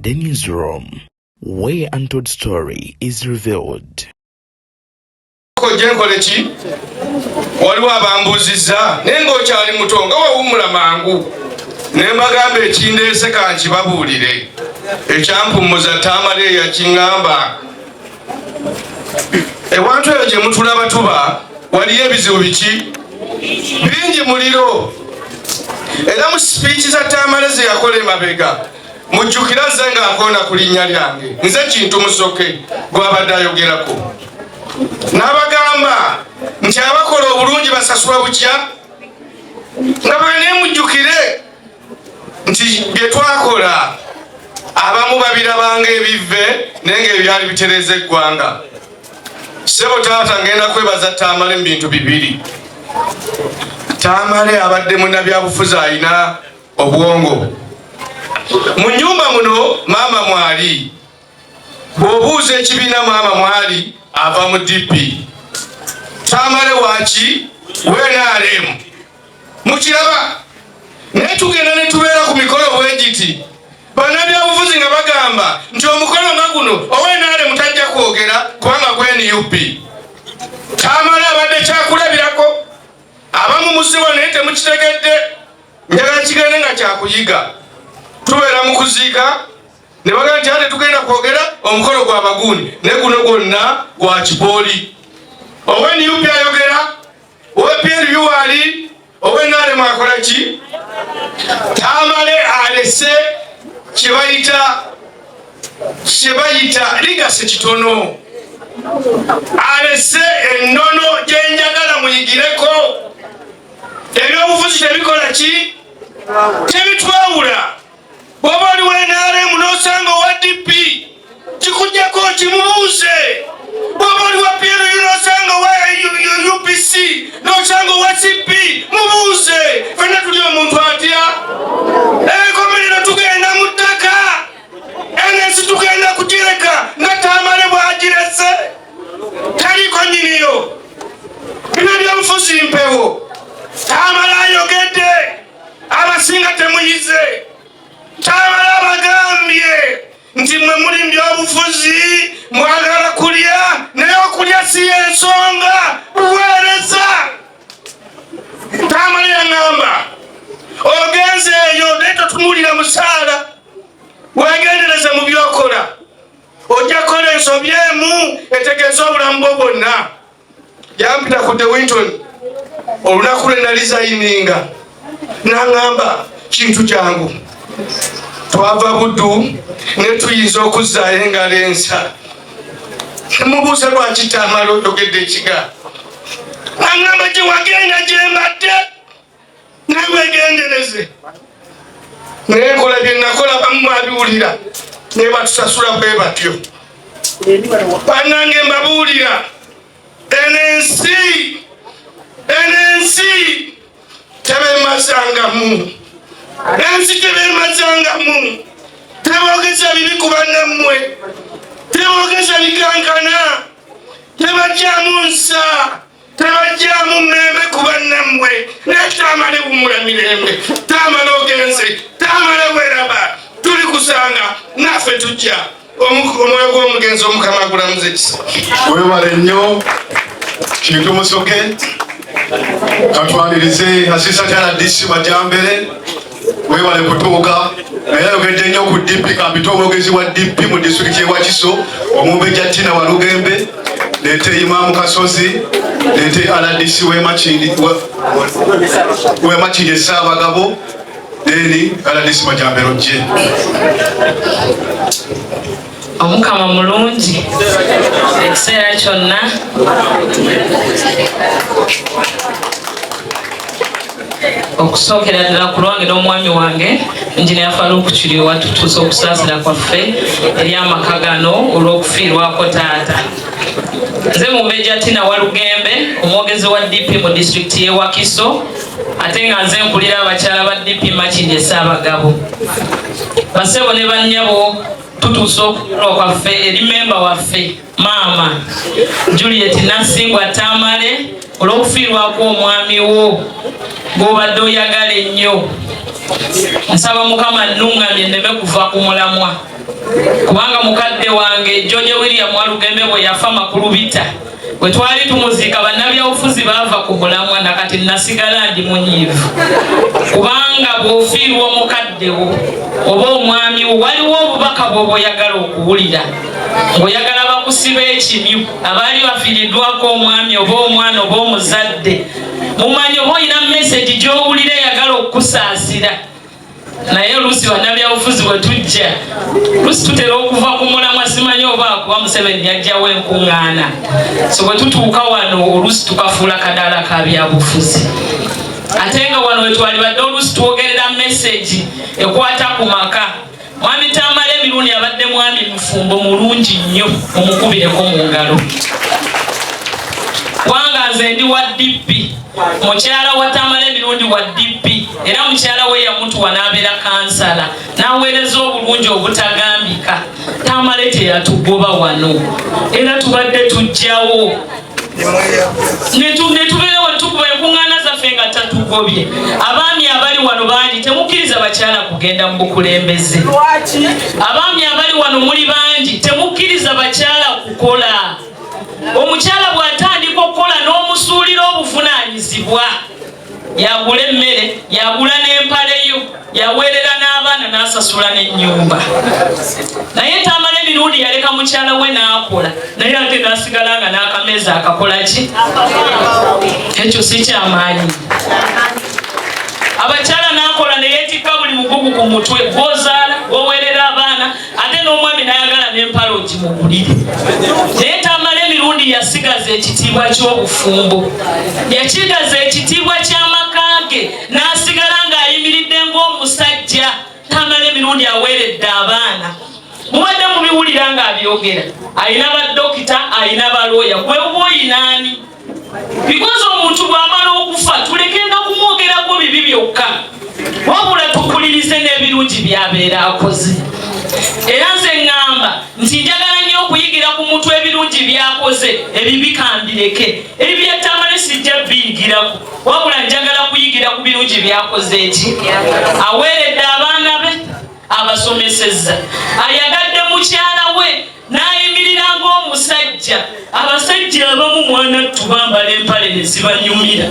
The newsroom, where untold story is revealed. Jenkolechi waliwo abambuziza nengo kyali mutonga wawumula mangu nembagambe ekindese kankibabulire ekyampumuza Tamale yakingamba ewantu eyo gye mutulaba tuba waliyo ebizibu biki bingi muliro era mu speech za Tamale ze yakola emabega mujjukira ze nga akona ku linnya lyange nze kintu musoke gwabadde ayogerako n'abagamba nti abakola obulungi basasula bukya nga bwene mujjukire nti bye twakola abamu babirabanga ebive naye ebyali bitereza eggwanga. Sebo taata ngenda kwebaza Tamale mu bintu bibiri. Tamale abadde munnabyabufuzi alina obwongo. Mu nnyumba muno maama mwali bw'obuuza ekibiina maama mwali ava mu DP. Tamale waki WNRM mukiraba naye tugenda ne tubeera ku mikolo bwegiti bannabyabufuzi nga bagamba nti omukolo nga guno WNRM tajja kwogera kubanga gwe NUP. Tamale abadde kyakulabirako abamu musibo naye temukitegedde njagala kigende nga kyakuyiga. Tubeera mu kuziika ne bagamba nti ate tugenda kwogera omukolo gwa baguuni ne guno gwonna gwa kipooli. Owe NUP ayogera owe PLU ali owe NRM akola ki? Tamale alese kyebayita ligasi kitono, alese ennono gyenjagala muyigireko. Ebyobufuzi tebikola ki? Tebitwawula. Bw'oba oli WNRM n'osanga owa DP kikujjako kimubuuze. Bw'oba oli wa PLU n'osanga owa UPC n'osanga owa CP mubuuze. Fenna tuli omuntu atya? Enkomerero tugenda mu ttaka. NS tugenda kugireka nga Tamale bw'agirese. Taliko nnyiniyo. Bino byobufuzi mpewo. Tamale ayogedde. Abasinga temuyize. Tamale abagambye nti mwe muli mu byobufuzi mwagala kulya naye okulya si ensonga buweereza. Tamale yaŋŋamba ogenze eyo naye totunuulira musaala weegendereze mu byokola ojja kukola ensobi emu etegeeza obulamu bwo bwonna. Yampita ku The Winton olunaku lwe nalizayininga n'aŋŋamba kintu kyangu twava Buddu ne tuyinza okuzzaayo engalo ensa. Mubuuze lwaki Tamale oyogedde ekiga? Aŋŋamba gye wagenda gye mbadde naye weegendereze. Naye enkola bye nakola bamu mwabiwulira naye batusasula bwe batyo. Bannange mbabuulira enensi tebeemazangamu. Ensi tebeemazangamu. Teboogeza bibi ku bannammwe, teboogeza bikankana, tebajjaamu nsa, tebajjaamu mmembe ku bannammwe. Naye Tamale wumula mirembe. Tamale ogenze, Tamale weraba, tuli kusanga naffe tujja. Omwoyo gw'omugenzi Omukama agulamuze kisa. Wewale nnyo kintu musoke katwanirize Assistant RDC Majambere. Wewale kutuuka naye ayogedde nnyo ku DP kampita omwogezi wa DP mu disitulikiti y'e Wakiso Omumbejja Tina Walugembe, leete Imam Kasozi, leete RDC Wemakindi Ssaabagabo neni RDC Majambere ojje. Omukama mulungi ekiseera kyonna. Okusookera ddala ku lwange n'omwami wange Engineer Farouk Chiri watutuusa okusaasira kwaffe eri amaka gano olw'okufiirwako taata. Nze Mumbejja Tina Walugembe, omwogezi wa DP mu disitulikiti y'e Wakiso, ate nga nze mpulira abakyala ba DP Makindye Ssaabagabo. Bassebo ne bannyabo tutuusa okufiirwa kwaffe eri memba waffe maama Juliet Nassingwa Tamale olw'okufiirwako omwami wo gw'obadde oyagala ennyo. Nsaba Mukama nnungamye nneme kuva ku mulamwa kubanga mukadde wange George William Walugembe bwe yafa makulu bita bwe twali tumuziika bannabyabufuzi baava ku mulamwa nakati nasigala ndi munyiivu kubanga bw'ofiirwa omukadde wo oba omwami wo waliwo obubaka bw'oba oyagala okuwulira ng'oyagala bakusiba ekimyu abaali bafiiriddwako omwami oba omwana oba omuzadde mumanyi oba olina mesagi gy'owulira eyagala okukusaasira naye oluusi bannabyabufuzi bwe tujja luusi tutera okuva ku mulamwa simanyi oba kuba Museveni yajjawo enkuŋŋaana so bwe tutuuka wano oluusi tukafuula kadaala ka byabufuzi ate nga wano wetwali badde oluusi twogerera mesagi ekwata ku maka mwami Tamale Emirundi abadde mwami mufumbo mulungi nnyo omukubireko mu ngalo kubanga nze ndi wa DP mukyala wa Tamale Emirundi wa DP era mukyala we yamutuwa n'abeera kansala n'aweereza obulungi obutagambika Tamale teyatugoba wano era tubadde tujjawo netubeera we tukuba enkuŋŋaana zaffe nga tatugobye abaami abali wano bangi temukkiriza bakyala kugenda mu bukulembeze abaami abali wano muli bangi temukkiriza bakyala kukola omukyala bw'atandika okukola n'omusuulira obuvunaanyizibwa yagula emmere yagula n'empaleyo yaweerera n'abaana n'asasula n'ennyumba naye Tamale Emirundi yaleka mukyala we n'akola naye ate n'asigala nga n'akameeza akakola ki ekyo si kyamaanyi abakyala n'akola ne yeetikka buli mugugu ku mutwe gw'ozaala gw'oweerera abaana ate n'omwami n'ayagala n'empale ogimugulire naye Tamale Emirundi yasigaza ekitiibwa ky'obufumbo yakigaza ekitiibwa ky'amaka ge n'asigala ng'ayimiridde ng'omusajja Tamale Emirundi aweeredde abaana mubadde mubiwulira ng'abyogera ayina baddokita ayina balooya gwe oba oyinaani because omuntu bw'amala okufa tulekenda kumwogerako bibi byokka wabula tukulirize n'ebirungi by'abeera akoze era nze ŋŋamba nti njagala nnyo okuyigira ku muntu ebirungi by'akoze ebibi kambireke ebya Tamale sijja biyigirako wabula njagala kuyigira ku birungi by'akoze eki aweeredde abaana be abasomesezza ayagadde mukyala we n'ayimirira ng'omusajja abasajja abamu mwana tubambala empale ne zibanyumira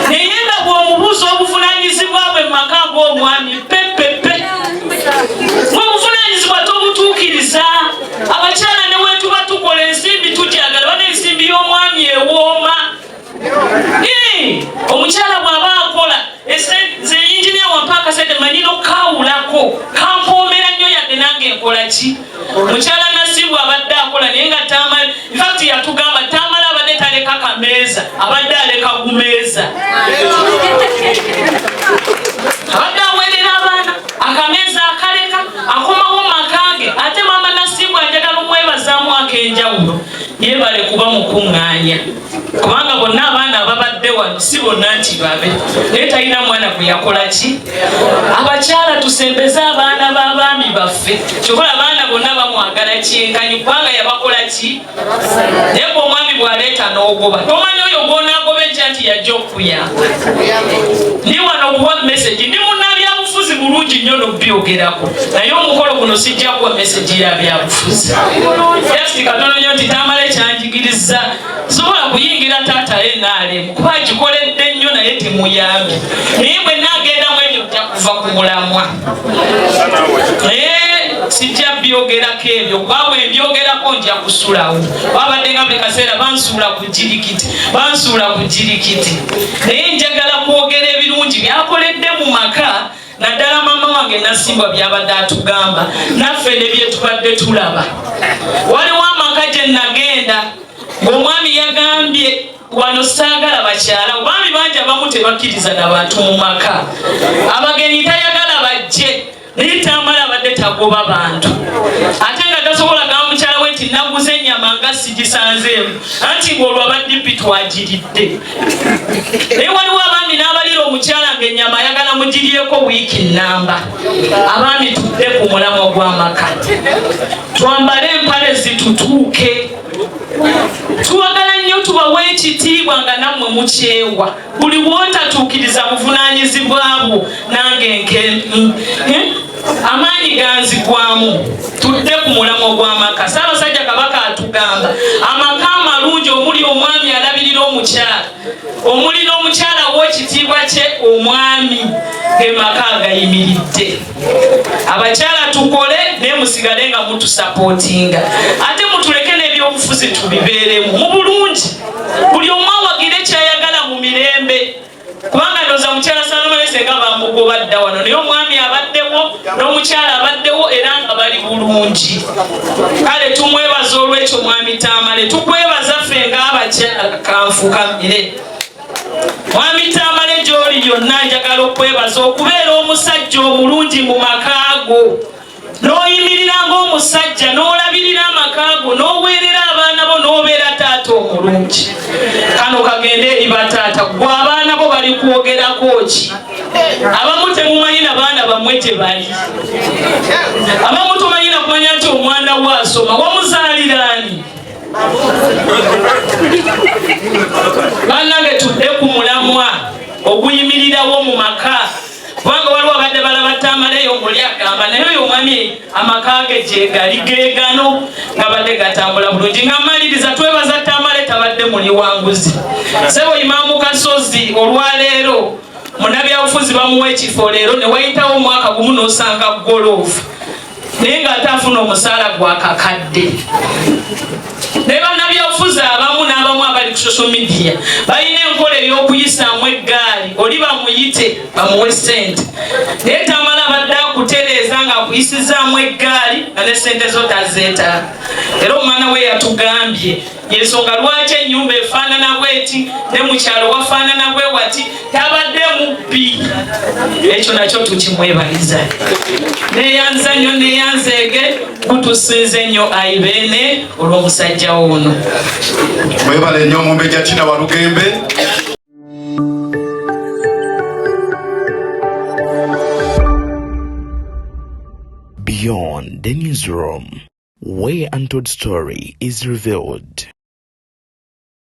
naye nga bw'omubuuza obuvunaanyizibwa bwe mu maka ng'omwami pepepe obuvunaanyizibwa tobutuukiriza abakyala ne we tuba tukola ensimbi tugyagala bana ensimbi y'omwami ewooma omukyala bw'aba akola nze yinginiya wampaaka sente manyino kaawulako kampoomera nnyo yadde nange enkola ki mukyala Nasibu abadde akola naye nga Tamale infact yatugamba Tamale abadde taleka kameeza abadde aleka gumeeza abadde aweerera abaana akameeza akaleka akomawo makange ate mama Nasibu anjagala omwebazaamu ak'enjawulo yeebale kuba mukuŋŋaanya kubanga bonna abaana ababadde wano si bonna nti babe naye talina mwana gwe yakola ki abakyala tusembeze abaana b'abaami baffe kyokola abaana bonna bamwagala kyenkanyi kubanga yabakola ki naye gwe omwami bw'aleeta n'ogoba tomanyi oyo gw'onaagoba enkya nti yajja okuyamba ni wano okuwa mesagi ndi munnabyabufuzi bulungi nnyo n'okubyogerako naye omukolo guno sijja kuwa mesagi ya byabufuzi yasi katono nnyo nti Tamale kyanjigiriza sobola kuyingira taata ye n'alemu kuba agikoledde nnyo naye temuyambi naye bwe naagendamu ebyo nja kuva ku mulamwa naye sijja byogerako ebyo kuba bwe mbyogerako nja kusulawo babadde nga buli kaseera bansuula ku jirikiti naye njagala kwogera ebirungi byakoledde mu maka naddala mama wange Nasimbwa byabadde atugamba naffe ne bye tubadde tulaba waliwo amaka gye nagenda ng'omwami yagambye wano saagala bakyala omwami bangi abamu tebakkiriza n'abantu mu maka abagenyi tayagala bajje naye Tamale abadde tagoba bantu ate nga tasobola gamba mukyala we nti naguze ennyama nga sigisanzeemu anti ng'olwo abaddipi twagiridde naye waliwo abaami n'abalira omukyala ng'ennyama ayagala mugiryeko wiiki nnamba abaami tudde ku mulamwa gw'amaka twambale empale zitutuuke tuwagala nnyo tubawe ekitiibwa nga nammwe mukyewa buli bwotatuukiriza buvunaanyizibwabwo nange amaanyi ganzigwamu tudde ku mulamwa gw'amaka. Ssaabasajja Kabaka atugamba amaka amalungi omuli omwami alabirira omukyala, omuli n'omukyala w'ekitiibwa kye omwami, ge maka agayimiridde. Abakyala tukole naye musigale nga mutusapootinga, ate mutuleke n'ebyobufuzi tubibeeremu mu bulungi, buli omu awagire kyayagala mu mirembe. Kubanga ndowooza mukyala Salome senga bamugoba dda wano, naye omwami abaddewo n'omukyala abaddewo era nga bali bulungi. Kale tumwebaza olw'ekyo mwami Tamale, tukwebaza ffe ng'abakyala kanfukamire. Mwami Tamale gy'oli yonna njagala okwebaza okubeera omusajja omulungi mu makaago, n'oyimirira ng'omusajja n'olabirira amakaago, n'oweerera abaana bo, n'obeera taata omulungi. Kano kagende eri bataata, gwe abaana bo bali kwogerako ki? Abamu temumanyi na baana bammwe gye bali, abamu tomanyi na kumanya nti omwana we asoma, wamuzaaliraani? Bannange tudde ku mulamwa oguyimiririrawo mu maka, kubanga waliwo abadde balaba Tamaleyo muli agamba naye oyo omwami amaka ge gye gali geegano nga badde gatambula bulungi. Nga maliriza twebaza Tamale tabadde muli wanguzi. Ssebo Imaamu Kasozi olwaleero munnabyabufuzi bamuwa ekifo leero ne wayitawo omwaka gumu n'osanga goloofu naye ng'ate afuna omusaala gwa kakadde. Ne bannabyabufuzi abamu n'abamu abali ku social media balina enkola ey'okuyisaamu eggaali, oli bamuyite bamuwe ssente, naye Tamale abadde akutereeza ng'akuyisizaamu eggaali nga ne ssente zo tazeetaaga. Era omwana we yatugambye yensonga lwaki ennyumba efaanana bweti ne mukyalo wafaanana bwe wati, tabadde mubbi. Ekyo nakyo tukimwebaliza. Neyanza nnyo neyanzeege, kutusinze nnyo Aibeene olw'omusajja ono. Mwebale nnyo Omumbejja Tina Walugembe. Beyond the newsroom, where untold story is revealed.